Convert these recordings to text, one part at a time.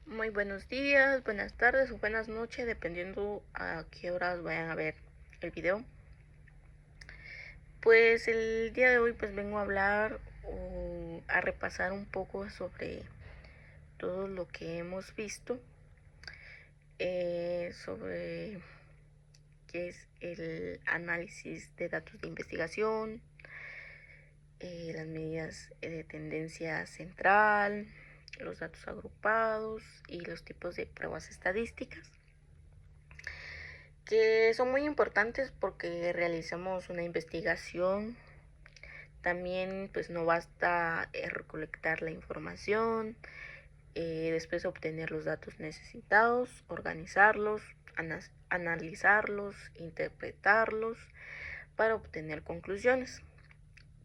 Muy buenos días, buenas tardes o buenas noches, dependiendo a qué horas vayan a ver el video. Pues el día de hoy vengo a hablar o a repasar un poco sobre todo lo que hemos visto, sobre qué es el análisis de datos de investigación, las medidas de tendencia central, los datos agrupados y los tipos de pruebas estadísticas, que son muy importantes porque realizamos una investigación. También no basta recolectar la información, después obtener los datos necesitados, organizarlos, analizarlos, interpretarlos para obtener conclusiones.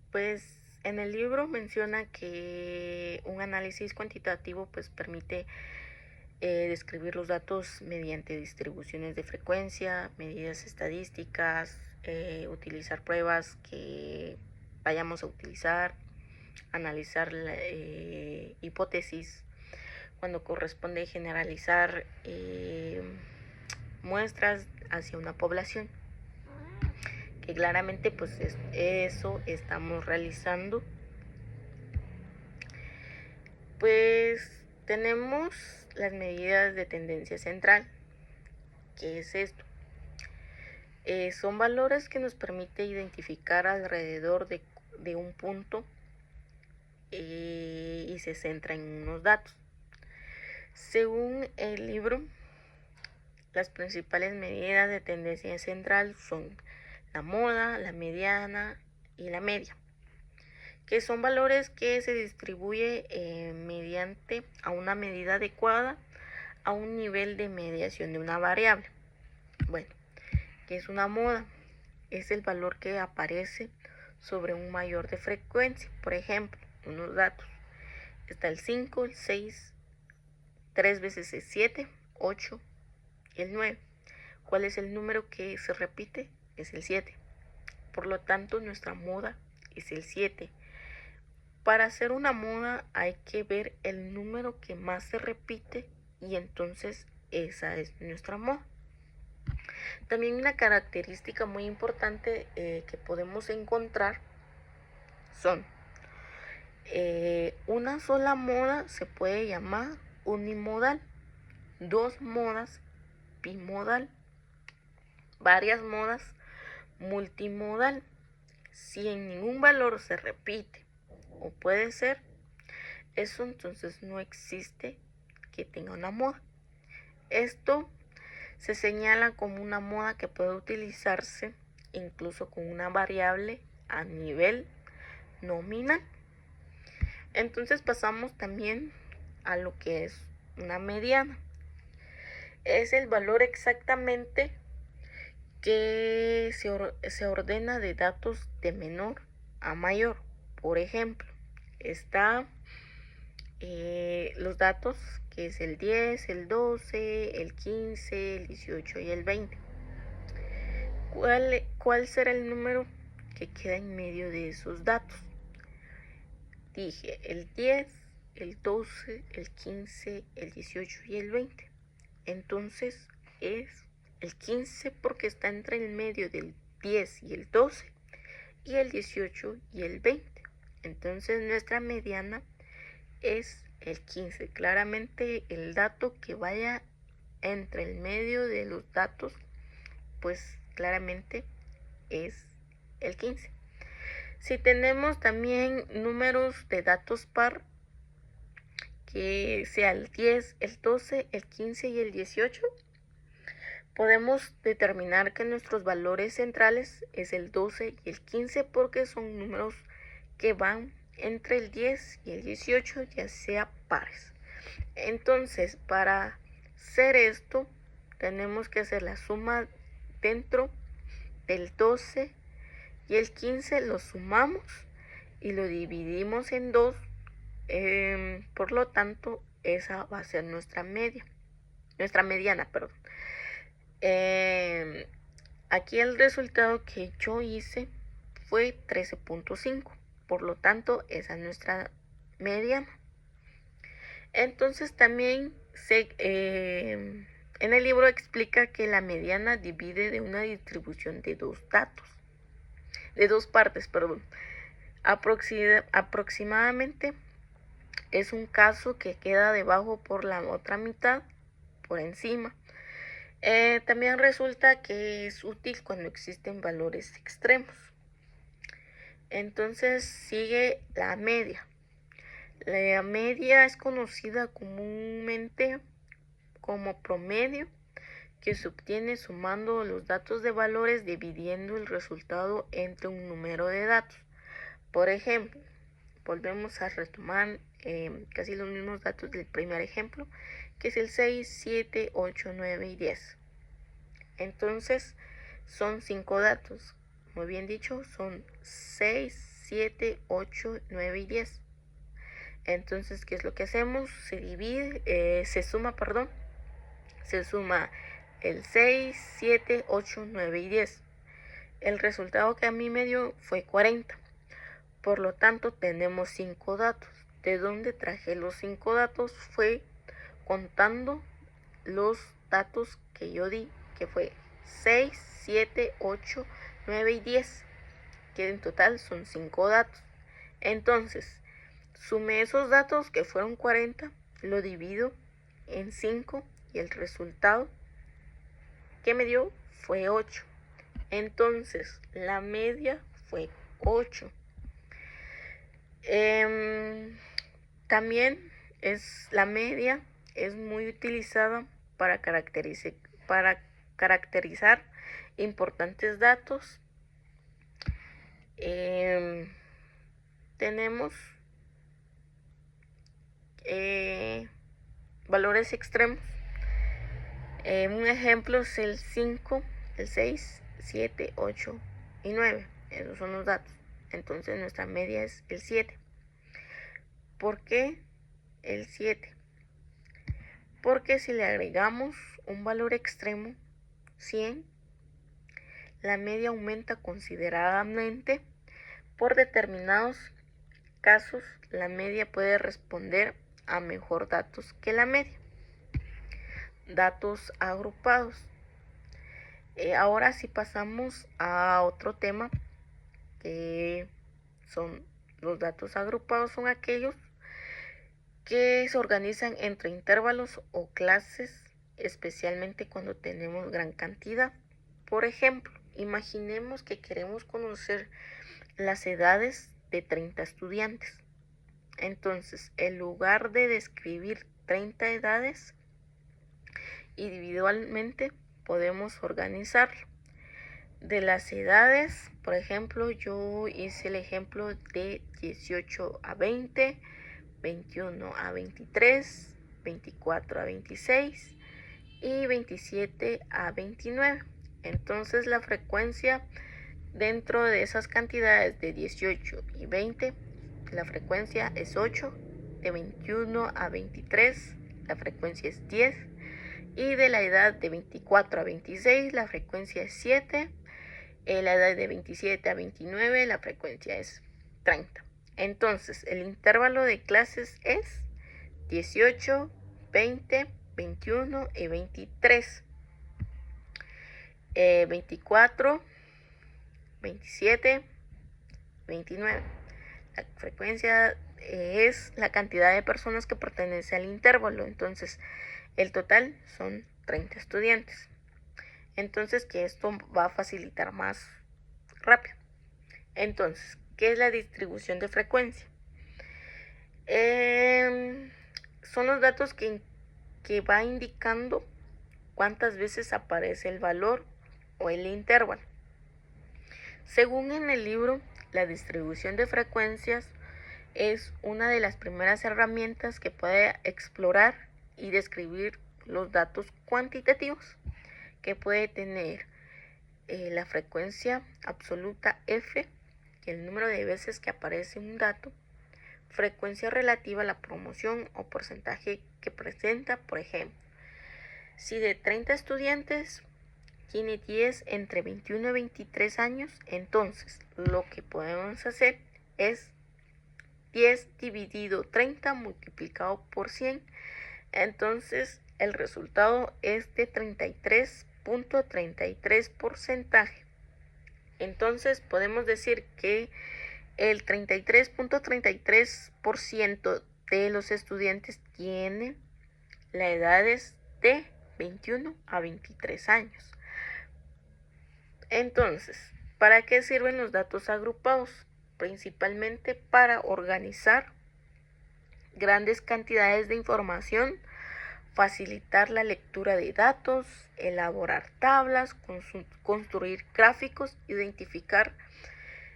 Pues en el libro menciona que un análisis cuantitativo permite describir los datos mediante distribuciones de frecuencia, medidas estadísticas, utilizar pruebas que vayamos a utilizar, analizar hipótesis, cuando corresponde generalizar muestras hacia una población, que claramente eso estamos realizando. Pues tenemos las medidas de tendencia central. ¿Qué es esto? Son valores que nos permite identificar alrededor de un punto y se centra en unos datos. Según el libro, las principales medidas de tendencia central son la moda, la mediana y la media, que son valores que se distribuye mediante a una medida adecuada a un nivel de mediación de una variable. Bueno, ¿qué es una moda? Es el valor que aparece sobre un mayor de frecuencia. Por ejemplo, unos datos. Está el 5, el 6, 3 veces el 7, 8 y el 9. ¿Cuál es el número que se repite? Es el 7. Por lo tanto, nuestra moda es el 7. Para hacer una moda hay que ver el número que más se repite y entonces esa es nuestra moda. También una característica muy importante que podemos encontrar son una sola moda se puede llamar unimodal, dos modas bimodal, varias modas multimodal. Si en ningún valor se repite o puede ser, eso entonces no existe que tenga una moda. Esto se señala como una moda que puede utilizarse incluso con una variable a nivel nominal. Entonces pasamos también a lo que es una mediana. Es el valor exactamente que se ordena de datos de menor a mayor. Por ejemplo, está los datos que es el 10, el 12, el 15, el 18 y el 20. ¿Cuál será el número que queda en medio de esos datos? Dije el 10, el 12, el 15, el 18 y el 20. Entonces es el 15 porque está entre el medio del 10 y el 12 y el 18 y el 20. Entonces nuestra mediana es el 15. Claramente el dato que vaya entre el medio de los datos, pues claramente es el 15. Si tenemos también números de datos par, que sea el 10, el 12, el 15 y el 18, podemos determinar que nuestros valores centrales es el 12 y el 15 porque son números que van entre el 10 y el 18, ya sea pares. Entonces, para hacer esto, tenemos que hacer la suma dentro del 12 y el 15, lo sumamos y lo dividimos en 2. Por lo tanto, esa va a ser nuestra mediana, perdón. Aquí el resultado que yo hice fue 13.5. Por lo tanto, esa es nuestra mediana. Entonces también en el libro explica que la mediana divide de una distribución de dos partes, perdón. Aproximadamente es un caso que queda debajo por la otra mitad, por encima. También resulta que es útil cuando existen valores extremos. Entonces sigue la media. La media es conocida comúnmente como promedio, que se obtiene sumando los datos de valores dividiendo el resultado entre un número de datos. Por ejemplo, volvemos a retomar casi los mismos datos del primer ejemplo, que es el 6, 7, 8, 9 y 10. Entonces son 5 datos. Muy bien dicho, son 6, 7, 8, 9 y 10. Entonces, ¿qué es lo que hacemos? Se suma el 6, 7, 8, 9 y 10. El resultado que a mí me dio fue 40. Por lo tanto, tenemos 5 datos. ¿De dónde traje los 5 datos? Fue contando los datos que yo di, que fue 6, 7, 8, 9 y 10, que en total son 5 datos. Entonces, sumé esos datos que fueron 40, lo divido en 5 y el resultado que me dio fue 8. Entonces, la media fue 8. También la media es muy utilizada para caracterizar importantes datos. Tenemos valores extremos. Un ejemplo es el 5, el 6, 7, 8 y 9. Esos son los datos. Entonces nuestra media es el 7. ¿Por qué el 7? Porque si le agregamos un valor extremo, 100, la media aumenta considerablemente. Por determinados casos, la media puede responder a mejor datos que la media. Datos agrupados. Ahora sí pasamos a otro tema, que son los datos agrupados. Son aquellos que se organizan entre intervalos o clases, especialmente cuando tenemos gran cantidad. Por ejemplo, imaginemos que queremos conocer las edades de 30 estudiantes. Entonces, en lugar de describir 30 edades individualmente, podemos organizarlo. De las edades, por ejemplo, yo hice el ejemplo de 18 a 20, 21 a 23, 24 a 26 y 27 a 29. Entonces la frecuencia dentro de esas cantidades de 18 y 20, la frecuencia es 8, de 21 a 23 la frecuencia es 10 y de la edad de 24 a 26 la frecuencia es 7, la edad de 27 a 29 la frecuencia es 30. Entonces el intervalo de clases es 18, 20, 21 y 23. 24, 27, 29. La frecuencia es la cantidad de personas que pertenece al intervalo. Entonces, el total son 30 estudiantes. Entonces, que esto va a facilitar más rápido. Entonces, ¿qué es la distribución de frecuencia? Son los datos que va indicando cuántas veces aparece el valor o el intervalo. Según en el libro, la distribución de frecuencias es una de las primeras herramientas que puede explorar y describir los datos cuantitativos que puede tener la frecuencia absoluta F, que es el número de veces que aparece un dato, frecuencia relativa a la promoción o porcentaje que presenta. Por ejemplo, si de 30 estudiantes tiene 10 entre 21 y 23 años, entonces lo que podemos hacer es 10 dividido 30 multiplicado por 100. Entonces el resultado es de 33.33%. Entonces podemos decir que el 33.33% de los estudiantes tiene la edades de 21 a 23 años. Entonces, ¿para qué sirven los datos agrupados? Principalmente para organizar grandes cantidades de información, facilitar la lectura de datos, elaborar tablas, construir gráficos, identificar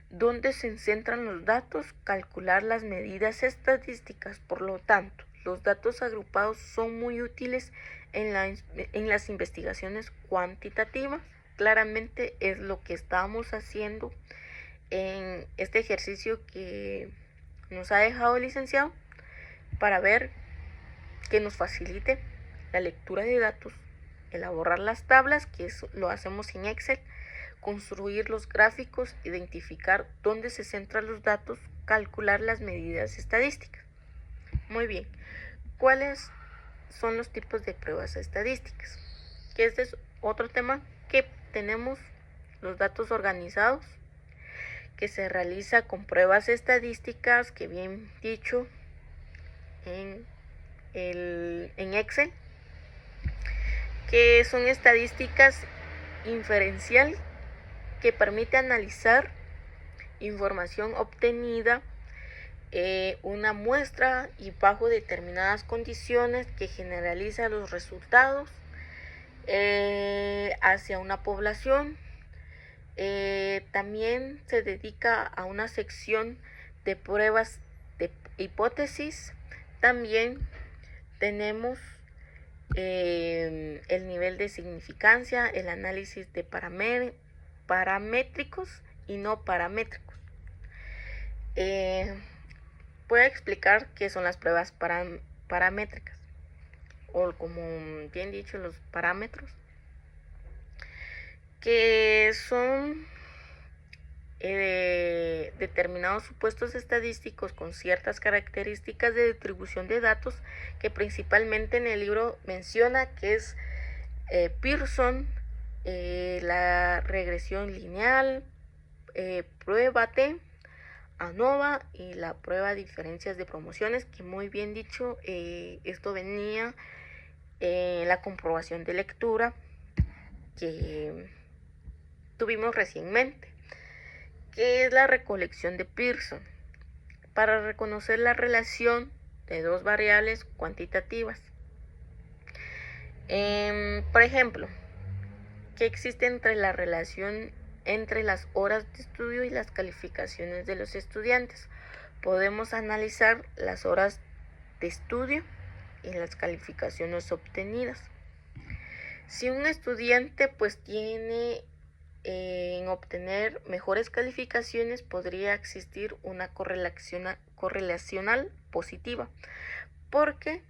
dónde se centran los datos, calcular las medidas estadísticas. Por lo tanto, los datos agrupados son muy útiles en las investigaciones cuantitativas. Claramente es lo que estamos haciendo en este ejercicio que nos ha dejado el licenciado para ver que nos facilite la lectura de datos, elaborar las tablas, que eso lo hacemos en Excel, construir los gráficos, identificar dónde se centran los datos, calcular las medidas estadísticas. Muy bien, ¿cuáles son los tipos de pruebas estadísticas? Que este es otro tema que tenemos, los datos organizados, que se realiza con pruebas estadísticas, que bien dicho en Excel, que son estadísticas inferencial, que permite analizar información obtenida una muestra y bajo determinadas condiciones, que generaliza los resultados hacia una población. También se dedica a una sección de pruebas de hipótesis. También tenemos el nivel de significancia, el análisis de paramétricos y no paramétricos. Voy a explicar qué son las pruebas paramétricas, o como bien dicho, los parámetros, que son determinados supuestos estadísticos con ciertas características de distribución de datos, que principalmente en el libro menciona que es Pearson, la regresión lineal, prueba T, ANOVA y la prueba de diferencias de promociones, que muy bien dicho, esto venía en la comprobación de lectura que tuvimos recientemente, que es la recolección de Pearson, para reconocer la relación de dos variables cuantitativas. Por ejemplo, ¿qué existe entre la relación entre las horas de estudio y las calificaciones de los estudiantes? Podemos analizar las horas de estudio y las calificaciones obtenidas. Si un estudiante pues tiene en obtener mejores calificaciones, podría existir una correlacional positiva, porque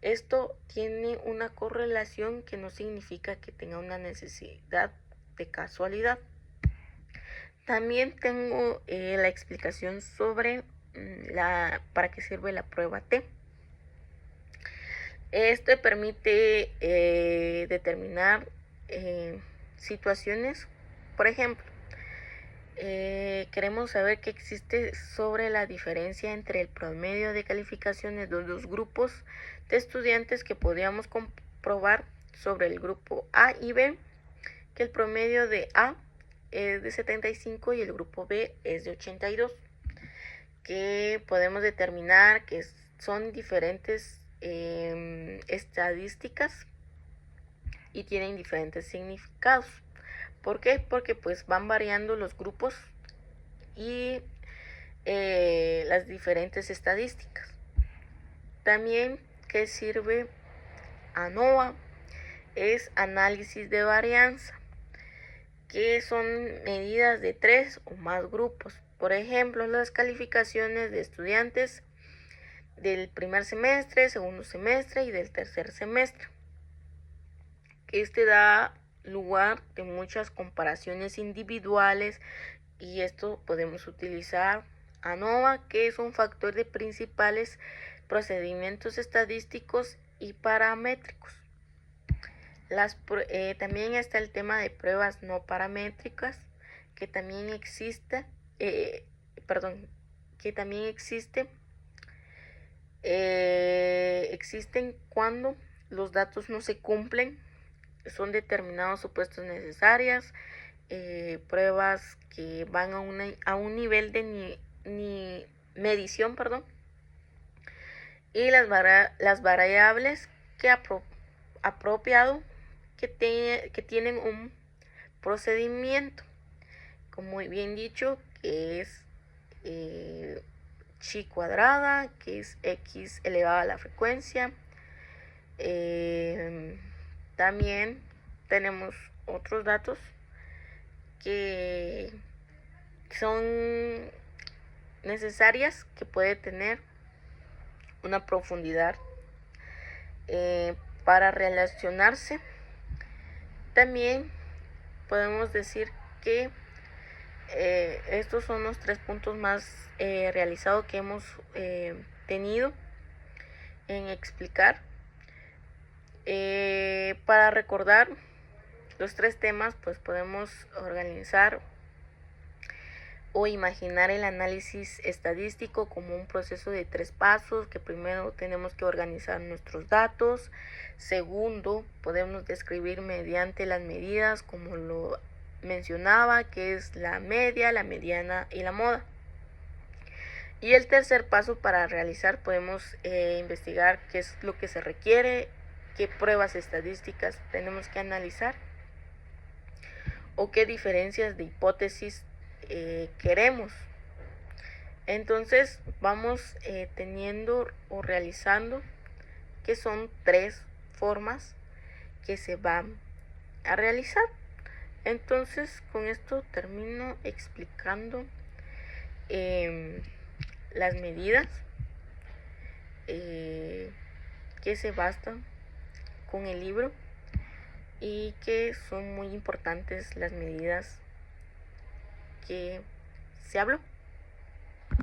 esto tiene una correlación que no significa que tenga una necesidad de casualidad. También tengo la explicación sobre para qué sirve la prueba T. Esto permite determinar situaciones. Por ejemplo, queremos saber qué existe sobre la diferencia entre el promedio de calificaciones de dos grupos de estudiantes, que podríamos comprobar sobre el grupo A y B, que el promedio de A es de 75 y el grupo B es de 82, que podemos determinar que son diferentes estadísticas y tienen diferentes significados. ¿Por qué? Porque pues van variando los grupos y las diferentes estadísticas. También, ¿qué sirve ANOVA? Es análisis de varianza, que son medidas de 3 o más grupos. Por ejemplo, las calificaciones de estudiantes del primer semestre, segundo semestre y del tercer semestre. Este da lugar de muchas comparaciones individuales, y esto podemos utilizar ANOVA, que es un factor de principales procedimientos estadísticos y paramétricos. También está el tema de pruebas no paramétricas, que también existe, existen cuando los datos no se cumplen, son determinados supuestos necesarias, pruebas que van a un nivel de medición, y las variables apropiado que tienen un procedimiento, como bien dicho, que es chi cuadrada, que es x elevado a la frecuencia. También tenemos otros datos que son necesarias, que puede tener una profundidad para relacionarse. También podemos decir que estos son los 3 puntos más realizados que hemos tenido en explicar. Para recordar los 3 temas, pues podemos organizar o imaginar el análisis estadístico como un proceso de 3 pasos, que primero tenemos que organizar nuestros datos. Segundo, podemos describir mediante las medidas, como lo mencionaba, que es la media, la mediana y la moda. Y el tercer paso, para realizar, podemos investigar qué es lo que se requiere, qué pruebas estadísticas tenemos que analizar o qué diferencias de hipótesis queremos. Entonces vamos teniendo o realizando, que son 3 formas que se van a realizar. Entonces con esto termino explicando las medidas que se bastan con el libro, y que son muy importantes las medidas que se habló.